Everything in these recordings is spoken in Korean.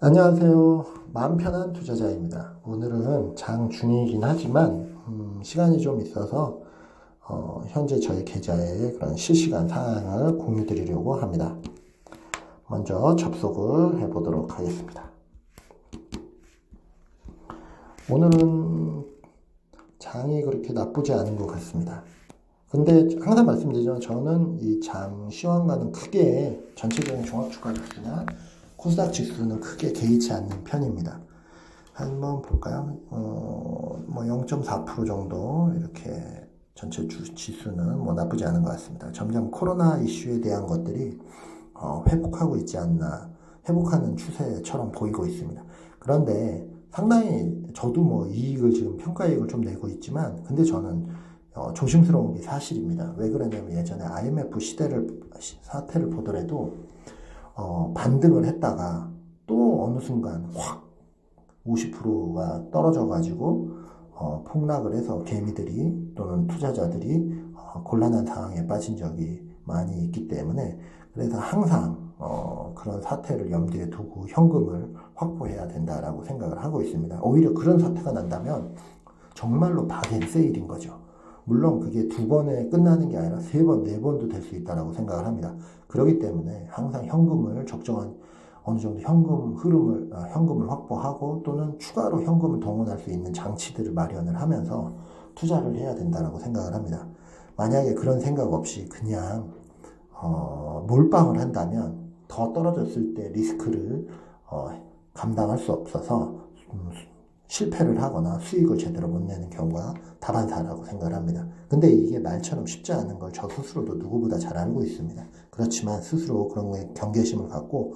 안녕하세요. 마음 편한 투자자입니다. 오늘은 장 중이긴 하지만 시간이 좀 있어서 현재 저희 계좌의 그런 실시간 상황을 공유 드리려고 합니다. 먼저 접속을 해보도록 하겠습니다. 오늘은 장이 그렇게 나쁘지 않은 것 같습니다. 근데 항상 말씀드리지만 저는 이 장 시황과는 크게 전체적인 종합주가 지수나 코스닥 지수는 크게 개의치 않는 편입니다. 한번 볼까요? 뭐 0.4% 정도 이렇게 전체 지수는 뭐 나쁘지 않은 것 같습니다. 점점 코로나 이슈에 대한 것들이 회복하고 있지 않나, 회복하는 추세처럼 보이고 있습니다. 그런데 상당히 저도 뭐 이익을 지금 평가이익을 좀 내고 있지만, 근데 저는 조심스러운 게 사실입니다. 왜 그러냐면 예전에 IMF 사태를 보더라도 반등을 했다가 또 어느 순간 확 50%가 떨어져가지고 폭락을 해서 개미들이 또는 투자자들이 곤란한 상황에 빠진 적이 많이 있기 때문에, 그래서 항상 그런 사태를 염두에 두고 현금을 확보해야 된다라고 생각을 하고 있습니다. 오히려 그런 사태가 난다면 정말로 바겐세일인 거죠. 물론 그게 두 번에 끝나는 게 아니라 세 번, 네 번도 될 수 있다라고 생각을 합니다. 그렇기 때문에 항상 현금을 적정한 어느 정도 현금을 확보하고 또는 추가로 현금을 동원할 수 있는 장치들을 마련을 하면서 투자를 해야 된다라고 생각을 합니다. 만약에 그런 생각 없이 그냥 몰빵을 한다면 더 떨어졌을 때 리스크를 감당할 수 없어서 실패를 하거나 수익을 제대로 못 내는 경우가 다반사라고 생각을 합니다. 근데 이게 말처럼 쉽지 않은 걸 저 스스로도 누구보다 잘 알고 있습니다. 그렇지만 스스로 그런 거에 경계심을 갖고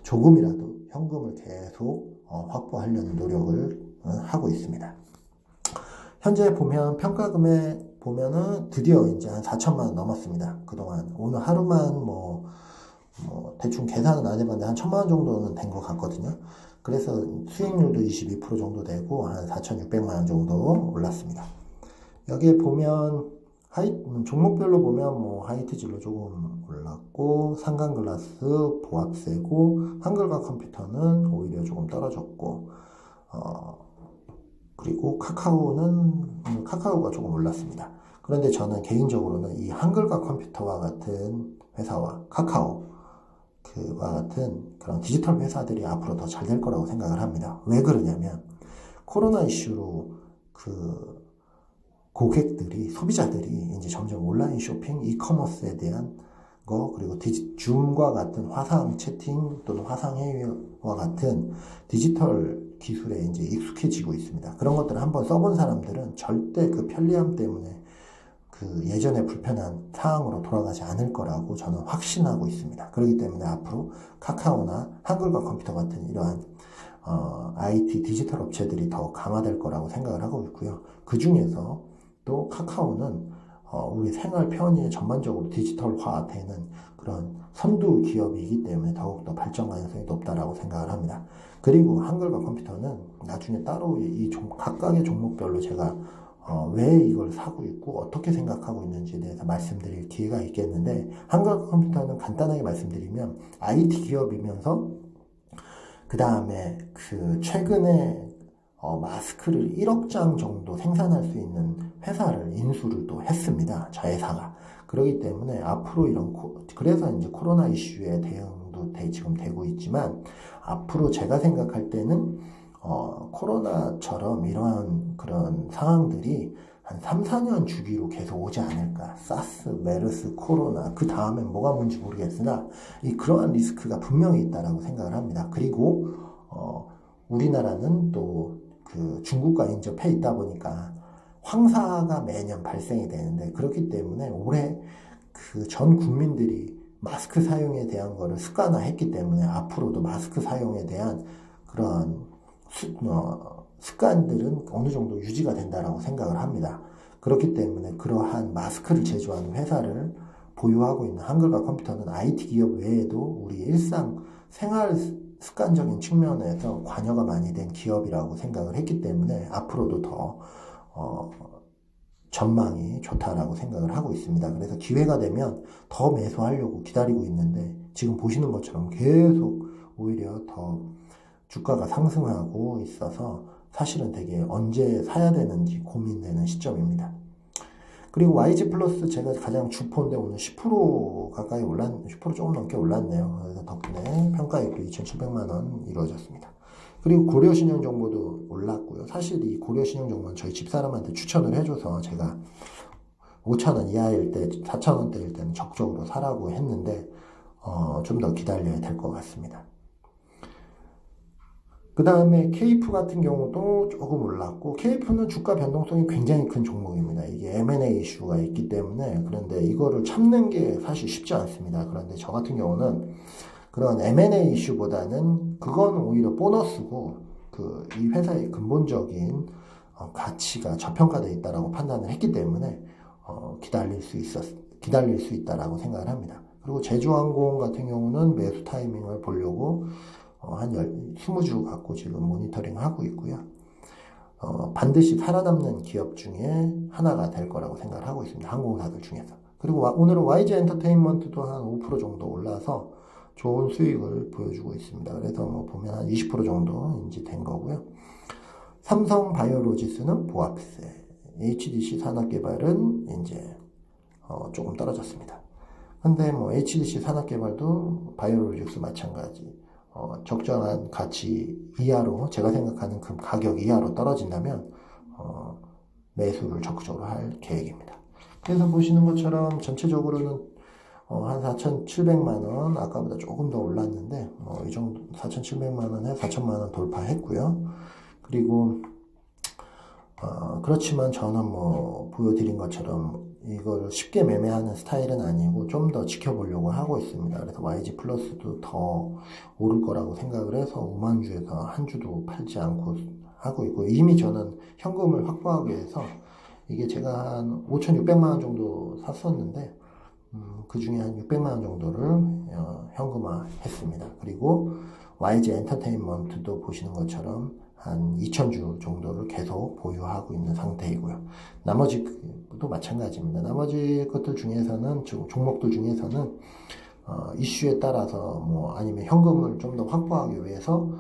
조금이라도 현금을 계속 확보하려는 노력을 하고 있습니다. 현재 보면 평가금액 보면은 드디어 이제 한 4천만 원 넘었습니다. 그동안 오늘 하루만 뭐 대충 계산은 안 해봤는데 한 1,000만 원 정도는 된 것 같거든요. 그래서 수익률도 22% 정도 되고 한 4,600만 원 정도 올랐습니다. 여기에 보면 종목별로 보면 뭐 하이트 진로 조금 올랐고, 삼강글라스 보합세고, 한글과 컴퓨터는 오히려 조금 떨어졌고, 그리고 카카오가 조금 올랐습니다. 그런데 저는 개인적으로는 이 한글과 컴퓨터와 같은 회사와 카카오 그와 같은 그런 디지털 회사들이 앞으로 더 잘 될 거라고 생각을 합니다. 왜 그러냐면 코로나 이슈로 그 고객들이, 소비자들이 이제 점점 온라인 쇼핑, 이커머스에 대한 거, 그리고 줌과 같은 화상 채팅 또는 화상 회의와 같은 디지털 기술에 이제 익숙해지고 있습니다. 그런 것들을 한번 써본 사람들은 절대 그 편리함 때문에 그 예전에 불편한 상황으로 돌아가지 않을 거라고 저는 확신하고 있습니다. 그렇기 때문에 앞으로 카카오나 한글과 컴퓨터 같은 이러한 IT 디지털 업체들이 더 강화될 거라고 생각을 하고 있고요. 그 중에서 또 카카오는 우리 생활 편의에 전반적으로 디지털화되는 그런 선두 기업이기 때문에 더욱더 발전 가능성이 높다라고 생각을 합니다. 그리고 한글과 컴퓨터는 나중에 따로 각각의 종목별로 제가 왜 이걸 사고 있고 어떻게 생각하고 있는지에 대해서 말씀드릴 기회가 있겠는데, 한글과 컴퓨터는 간단하게 말씀드리면 IT 기업이면서 그 다음에 최근에 마스크를 1억 장 정도 생산할 수 있는 회사를 인수를 또 했습니다. 자회사가. 그렇기 때문에 앞으로 그래서 이제 코로나 이슈에 대응도 지금 되고 있지만, 앞으로 제가 생각할 때는 코로나처럼 이러한 그런 상황들이 한 3, 4년 주기로 계속 오지 않을까. 사스, 메르스, 코로나, 그 다음엔 뭐가 뭔지 모르겠으나 그러한 리스크가 분명히 있다라고 생각을 합니다. 그리고 우리나라는 또 그 중국과 인접해 있다 보니까 황사가 매년 발생이 되는데, 그렇기 때문에 올해 그 전 국민들이 마스크 사용에 대한 거를 습관화했기 때문에 앞으로도 마스크 사용에 대한 그런 습관들은 어느 정도 유지가 된다라고 생각을 합니다. 그렇기 때문에 그러한 마스크를 제조하는 회사를 보유하고 있는 한글과 컴퓨터는 IT 기업 외에도 우리 일상 생활 습관적인 측면에서 관여가 많이 된 기업이라고 생각을 했기 때문에 앞으로도 더 전망이 좋다라고 생각을 하고 있습니다. 그래서 기회가 되면 더 매수하려고 기다리고 있는데, 지금 보시는 것처럼 계속 오히려 더 주가가 상승하고 있어서 사실은 되게 언제 사야 되는지 고민되는 시점입니다. 그리고 YG 플러스 제가 가장 주포인데 오늘 10% 가까이 10% 조금 넘게 올랐네요. 그래서 덕분에 평가액도 2,700만 원 이루어졌습니다. 그리고 고려신용정보도 올랐고요. 사실 이 고려신용정보는 저희 집사람한테 추천을 해줘서 제가 5,000원 이하일 때, 4,000원대일 때는 적극적으로 사라고 했는데 좀 더 기다려야 될 것 같습니다. 그 다음에 KF 같은 경우도 조금 올랐고, KF는 주가 변동성이 굉장히 큰 종목입니다. 이게 M&A 이슈가 있기 때문에. 그런데 이거를 참는 게 사실 쉽지 않습니다. 그런데 저 같은 경우는 그런 M&A 이슈보다는 그건 오히려 보너스고, 이 회사의 근본적인 가치가 저평가되어 있다라고 판단을 했기 때문에 기다릴 수 있다라고 생각을 합니다. 그리고 제주항공 같은 경우는 매수 타이밍을 보려고 한 20주 갖고 지금 모니터링 하고 있고요. 반드시 살아남는 기업 중에 하나가 될 거라고 생각을 하고 있습니다. 항공사들 중에서. 그리고 오늘은 YG 엔터테인먼트도 한 5% 정도 올라서 좋은 수익을 보여주고 있습니다. 그래서 보면 한 20% 정도 인지된 거고요. 삼성 바이오로지스는 보합세, HDC 산업개발은 이제 조금 떨어졌습니다. 근데 HDC 산업개발도 바이오로직스 마찬가지. 적정한 가치 이하로, 제가 생각하는 그 가격 이하로 떨어진다면 매수를 적극적으로 할 계획입니다. 그래서 보시는 것처럼 전체적으로는 한 4,700만 원, 아까보다 조금 더 올랐는데 이 정도 4,700만 원에 4,000만 원 돌파했고요. 그리고 그렇지만 저는 보여드린 것처럼 이거를 쉽게 매매하는 스타일은 아니고 좀 더 지켜보려고 하고 있습니다. 그래서 YG 플러스도 더 오를 거라고 생각을 해서 5만 주에서 한 주도 팔지 않고 하고 있고, 이미 저는 현금을 확보하기 위해서 이게 제가 한 5,600만 원 정도 샀었는데 그 중에 한 600만 원 정도를 현금화 했습니다. 그리고 YG 엔터테인먼트도 보시는 것처럼 한 2,000주 정도를 계속 보유하고 있는 상태이고요. 나머지도 마찬가지입니다. 나머지 것들 중에서는, 종목들 중에서는 이슈에 따라서 아니면 현금을 좀 더 확보하기 위해서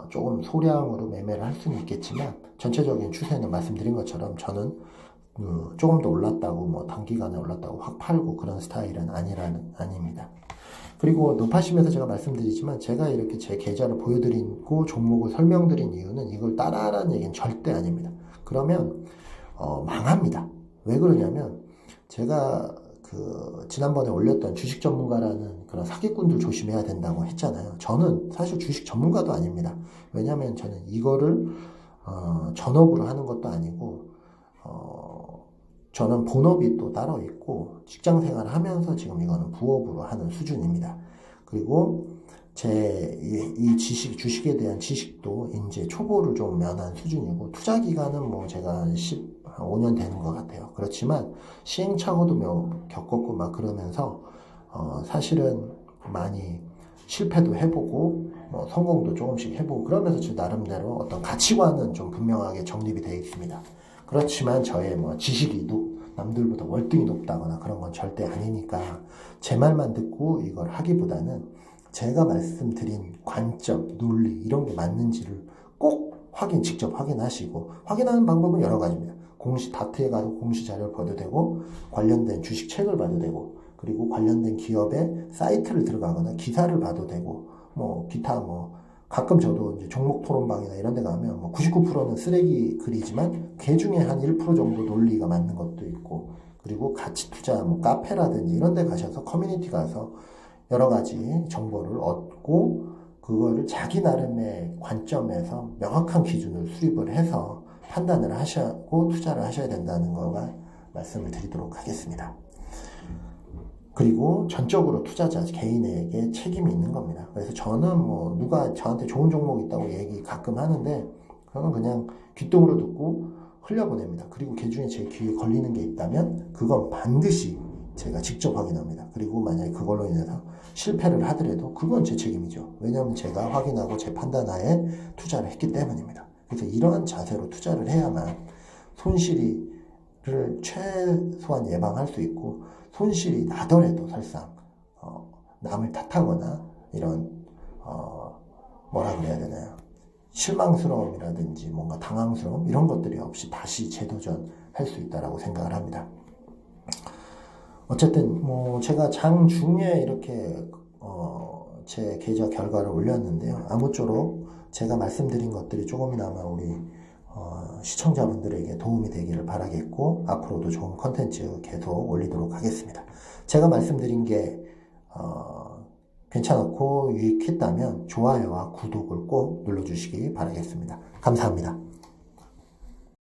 조금 소량으로 매매를 할 수는 있겠지만, 전체적인 추세는 말씀드린 것처럼 저는 조금 더 올랐다고 단기간에 올랐다고 확 팔고 그런 스타일은 아닙니다. 그리고 높아심에서 제가 말씀드리지만, 제가 이렇게 제 계좌를 보여드리고 종목을 설명드린 이유는 이걸 따라하라는 얘기는 절대 아닙니다. 그러면 망합니다. 왜 그러냐면, 제가 지난번에 올렸던 주식 전문가라는 그런 사기꾼들 조심해야 된다고 했잖아요. 저는 사실 주식 전문가도 아닙니다. 왜냐면 저는 이거를 전업으로 하는 것도 아니고 저는 본업이 또 따로 있고 직장 생활을 하면서 지금 이거는 부업으로 하는 수준입니다. 그리고 이 주식에 대한 지식도 이제 초보를 좀 면한 수준이고, 투자 기간은 제가 한 5년 되는 것 같아요. 그렇지만 시행착오도 겪었고 그러면서 사실은 많이 실패도 해보고 성공도 조금씩 해보고 그러면서 제 나름대로 어떤 가치관은 좀 분명하게 정립이 되어 있습니다. 그렇지만 저의 지식이 남들보다 월등히 높다거나 그런 건 절대 아니니까 제 말만 듣고 이걸 하기보다는 제가 말씀드린 관점, 논리 이런 게 맞는지를 꼭 직접 확인하시고, 확인하는 방법은 여러 가지입니다. 다트에 가서 공시 자료를 봐도 되고, 관련된 주식 책을 봐도 되고, 그리고 관련된 기업의 사이트를 들어가거나 기사를 봐도 되고, 기타 가끔 저도 이제 종목 토론방이나 이런 데 가면 99%는 쓰레기 글이지만 그 중에 한 1% 정도 논리가 맞는 것도 있고, 그리고 가치 투자 카페라든지 이런 데 가셔서 커뮤니티 가서 여러 가지 정보를 얻고 그거를 자기 나름의 관점에서 명확한 기준을 수립을 해서 판단을 하시고 투자를 하셔야 된다는 거가 말씀을 드리도록 하겠습니다. 그리고 전적으로 투자자 개인에게 책임이 있는 겁니다. 그래서 저는 누가 저한테 좋은 종목 있다고 얘기 가끔 하는데 저는 그냥 귓등으로 듣고 흘려보냅니다. 그리고 그 중에 제 귀에 걸리는 게 있다면 그건 반드시 제가 직접 확인합니다. 그리고 만약에 그걸로 인해서 실패를 하더라도 그건 제 책임이죠. 왜냐하면 제가 확인하고 제 판단하에 투자를 했기 때문입니다. 그래서 이러한 자세로 투자를 해야만 손실을 최소한 예방할 수 있고, 손실이 나더라도 설상 남을 탓하거나 이런 뭐라 그래야 되나요? 실망스러움이라든지 뭔가 당황스러움 이런 것들이 없이 다시 재도전할 수 있다라고 생각을 합니다. 어쨌든 뭐 제가 장중에 이렇게 제 계좌 결과를 올렸는데요. 아무쪼록 제가 말씀드린 것들이 조금이나마 우리 시청자분들에게 도움이 되기를 바라겠고 앞으로도 좋은 컨텐츠 계속 올리도록 하겠습니다. 제가 말씀드린 게 괜찮았고 유익했다면 좋아요와 구독을 꼭 눌러주시기 바라겠습니다. 감사합니다.